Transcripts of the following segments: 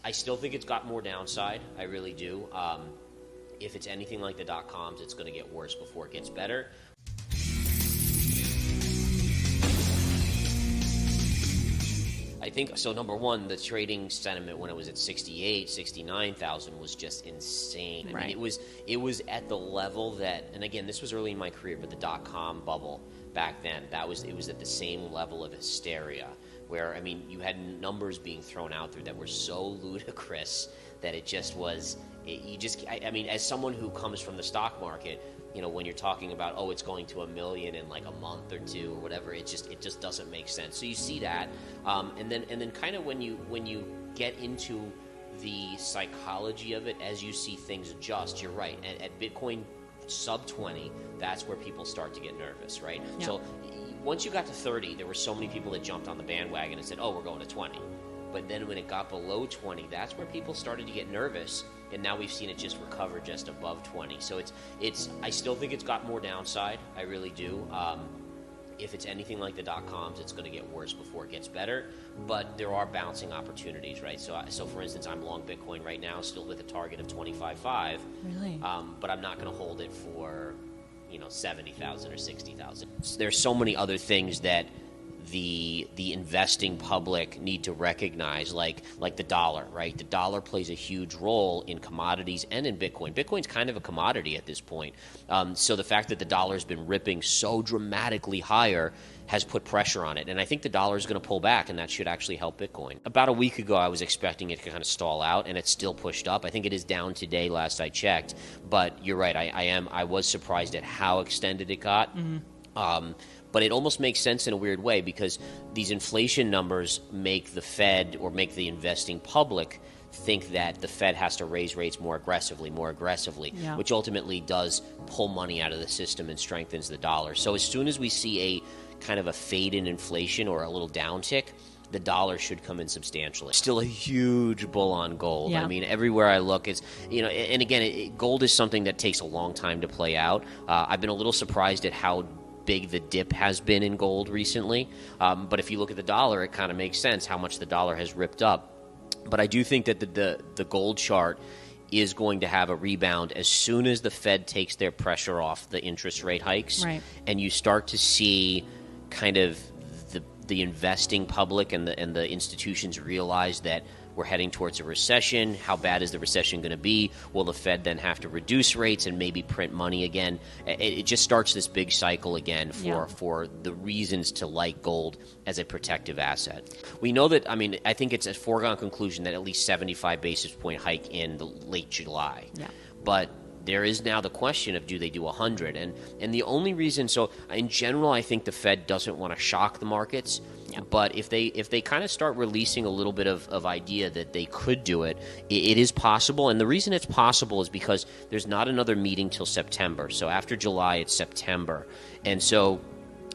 I still think it's got more downside. I really do. If it's anything like the dot-coms, it's going to get worse before it gets better. I think, so number one, the trading sentiment when it was at 68, 69,000 was just insane. I mean, it was at the level that, and again, this was early in my career, but the dot-com bubble back then, it was at the same level of hysteria where, I mean, you had numbers being thrown out there that were so ludicrous that it just was, I mean, as someone who comes from the stock market, you know, when you're talking about, oh, it's going to $1 million in like a month or two or whatever, it just doesn't make sense. So you see that, and then kind of when you get into the psychology of it, as you see things adjust, you're right. At Bitcoin sub 20, that's where people start to get nervous, right? Yeah. So once you got to 30, there were so many people that jumped on the bandwagon and said, oh, we're going to 20. But then when it got below 20, that's where people started to get nervous, and now we've seen it just recover just above 20. So I still think it's got more downside. I really do. If it's anything like the dot-coms, it's going to get worse before it gets better. But there are bouncing opportunities, right? So for instance, I'm long Bitcoin right now, still with a target of 25.5. Really? But I'm not going to hold it for, 70,000 or 60,000. There's so many other things that the investing public need to recognize, like the dollar, right? The dollar plays a huge role in commodities and in Bitcoin. Bitcoin's kind of a commodity at this point. So the fact that the dollar's been ripping so dramatically higher has put pressure on it. And I think the dollar is going to pull back, and that should actually help Bitcoin. About a week ago, I was expecting it to kind of stall out, and it's still pushed up. I think it is down today, last I checked. But you're right. I was surprised at how extended it got. Mm-hmm. But it almost makes sense in a weird way because these inflation numbers make the Fed or make the investing public think that the Fed has to raise rates more aggressively, yeah, which ultimately does pull money out of the system and strengthens the dollar. So as soon as we see a kind of a fade in inflation or a little downtick, the dollar should come in substantially. Still a huge bull on gold. Yeah. I mean, everywhere I look, it's, and again, gold is something that takes a long time to play out. I've been a little surprised at how big the dip has been in gold recently. But if you look at the dollar, it kind of makes sense how much the dollar has ripped up. But I do think that the gold chart is going to have a rebound as soon as the Fed takes their pressure off the interest rate hikes. Right. And you start to see kind of the investing public and the institutions realize that we're heading towards a recession. How bad is the recession going to be? Will the Fed then have to reduce rates and maybe print money again? It just starts this big cycle again for the reasons to like gold as a protective asset. We know that, I think it's a foregone conclusion that at least 75 basis point hike in the late July. Yeah. But there is now the question of, do they do 100? And the only reason, so in general, I think the Fed doesn't want to shock the markets. Yeah. But if they kind of start releasing a little bit of idea that they could do it, it is possible. And the reason it's possible is because there's not another meeting till September. So after July, it's September. And so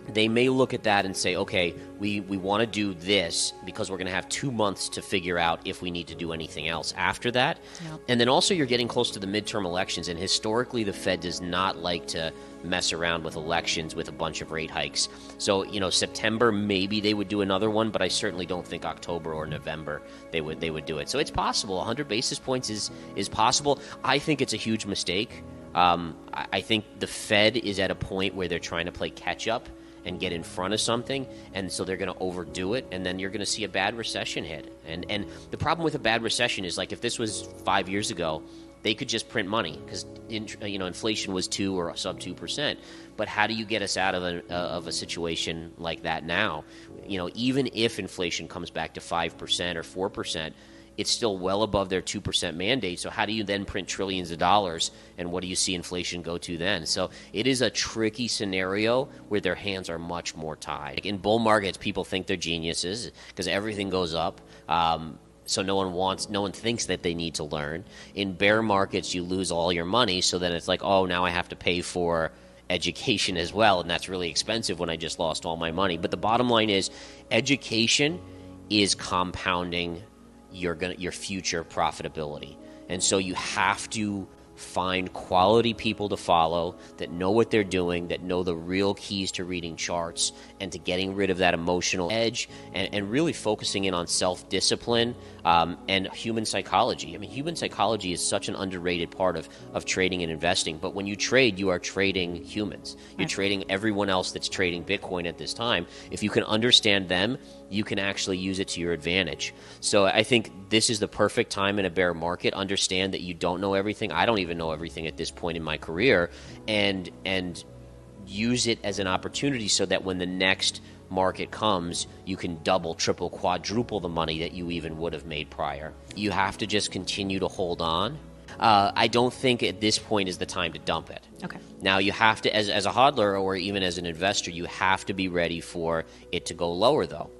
they may look at that and say, okay, we want to do this because we're going to have 2 months to figure out if we need to do anything else after that. Yep. And then also you're getting close to the midterm elections, and historically the Fed does not like to mess around with elections with a bunch of rate hikes. So, September, maybe they would do another one, but I certainly don't think October or November they would do it. So it's possible. 100 basis points is possible. I think it's a huge mistake. I think the Fed is at a point where they're trying to play catch up and get in front of something, and so they're going to overdo it, and then you're going to see a bad recession hit. And the problem with a bad recession is, like, if this was 5 years ago, they could just print money because inflation was 2 or sub 2%. But how do you get us out of a situation like that now? Even if inflation comes back to 5% or 4%, it's still well above their 2% mandate. So how do you then print trillions of dollars, and what do you see inflation go to then? So it is a tricky scenario where their hands are much more tied. In bull markets, people think they're geniuses because everything goes up. So no one thinks that they need to learn. In bear markets, you lose all your money, so then it's like, oh, now I have to pay for education as well, and that's really expensive when I just lost all my money. But the bottom line is, education is compounding your future profitability. And so you have to find quality people to follow that know what they're doing, that know the real keys to reading charts and to getting rid of that emotional edge, and really focusing in on self-discipline and human psychology. I mean, human psychology is such an underrated part of trading and investing, but when you trade, you are trading humans. You're trading everyone else that's trading Bitcoin at this time. If you can understand them, you can actually use it to your advantage. So I think this is the perfect time in a bear market. Understand that you don't know everything. I don't even know everything at this point in my career, and use it as an opportunity so that when the next market comes, you can double, triple, quadruple the money that you even would have made prior. You have to just continue to hold on. I don't think at this point is the time to dump it. Okay. Now you have to, as a hodler or even as an investor, you have to be ready for it to go lower, though.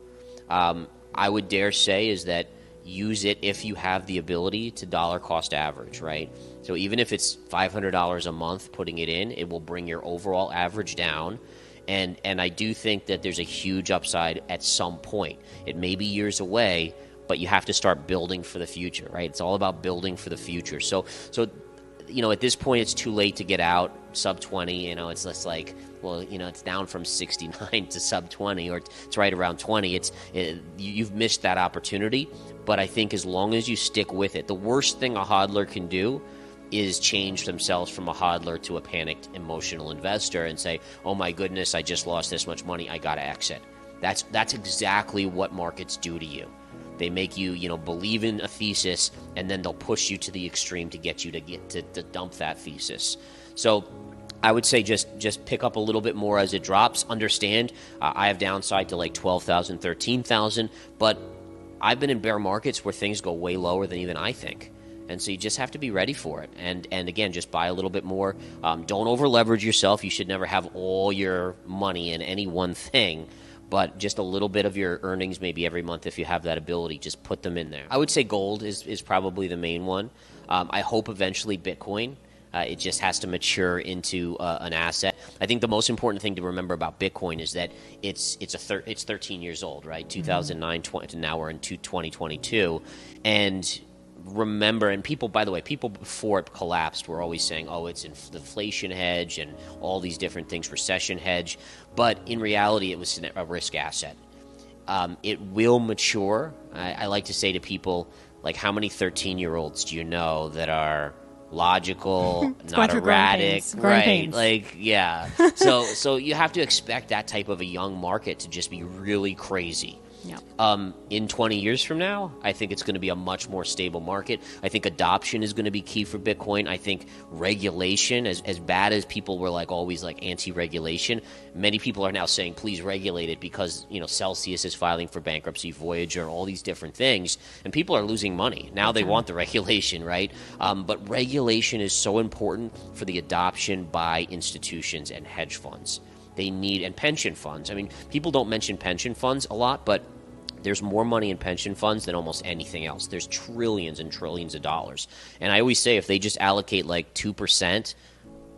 I would dare say is that use it if you have the ability to dollar cost average, right? So even if it's $500 a month putting it in, it will bring your overall average down. And I do think that there's a huge upside at some point. It may be years away, but you have to start building for the future, right? It's all about building for the future. So at this point, it's too late to get out sub 20. It's less like, well, it's down from 69 to sub 20, or it's right around 20. You've missed that opportunity. But I think as long as you stick with it, the worst thing a hodler can do is change themselves from a hodler to a panicked emotional investor and say, oh my goodness, I just lost this much money, I gotta exit. That's exactly what markets do to you. They make you, believe in a thesis, and then they'll push you to the extreme to get you to dump that thesis. So I would say just pick up a little bit more as it drops. Understand, I have downside to like 12,000, 13,000, but I've been in bear markets where things go way lower than even I think. And so you just have to be ready for it. And again, just buy a little bit more. Don't over leverage yourself. You should never have all your money in any one thing, but just a little bit of your earnings maybe every month if you have that ability, just put them in there. I would say gold is probably the main one. I hope eventually Bitcoin. It just has to mature into an asset. I think the most important thing to remember about Bitcoin is that it's 13 years old, right? 2009, 20, now we're in 2022. And remember, and people, by the way, people before it collapsed were always saying, oh, it's inflation hedge and all these different things, recession hedge. But in reality, it was a risk asset. It will mature. I like to say to people, like, how many 13-year-olds do you know that are logical, not erratic, growing right? pains. Like, yeah. So you have to expect that type of a young market to just be really crazy. Yeah. In 20 years from now, I think it's going to be a much more stable market. I think adoption is going to be key for Bitcoin. I think regulation, as bad as people were like always like anti-regulation, many people are now saying please regulate it because Celsius is filing for bankruptcy, Voyager, and all these different things, and people are losing money. Now they want the regulation, right? But regulation is so important for the adoption by institutions and hedge funds. They need, and pension funds. I mean, people don't mention pension funds a lot, but there's more money in pension funds than almost anything else. There's trillions and trillions of dollars. And I always say if they just allocate like 2%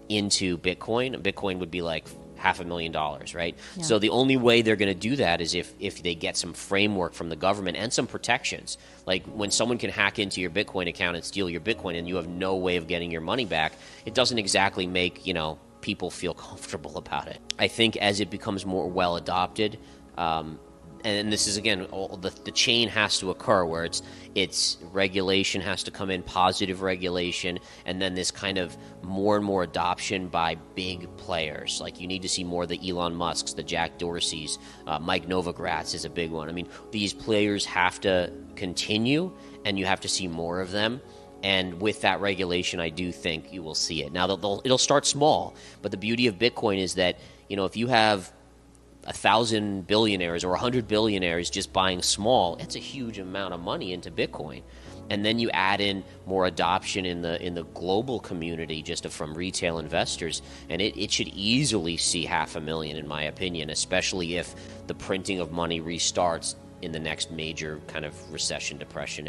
into Bitcoin would be like $500,000, right? Yeah. So the only way they're going to do that is if they get some framework from the government and some protections. Like when someone can hack into your Bitcoin account and steal your Bitcoin and you have no way of getting your money back, it doesn't exactly make, people feel comfortable about it. I think as it becomes more well adopted, and this is again, the chain has to occur where it's regulation has to come in, positive regulation, and then this kind of more and more adoption by big players. Like you need to see more of the Elon Musks, the Jack Dorseys, Mike Novogratz is a big one. I mean, these players have to continue, and you have to see more of them. And with that regulation, I do think you will see it. Now, it'll start small, but the beauty of Bitcoin is that, if you have 1,000 billionaires or 100 billionaires just buying small, it's a huge amount of money into Bitcoin. And then you add in more adoption in the global community just from retail investors, and it should easily see 500,000, in my opinion, especially if the printing of money restarts in the next major kind of recession, depression.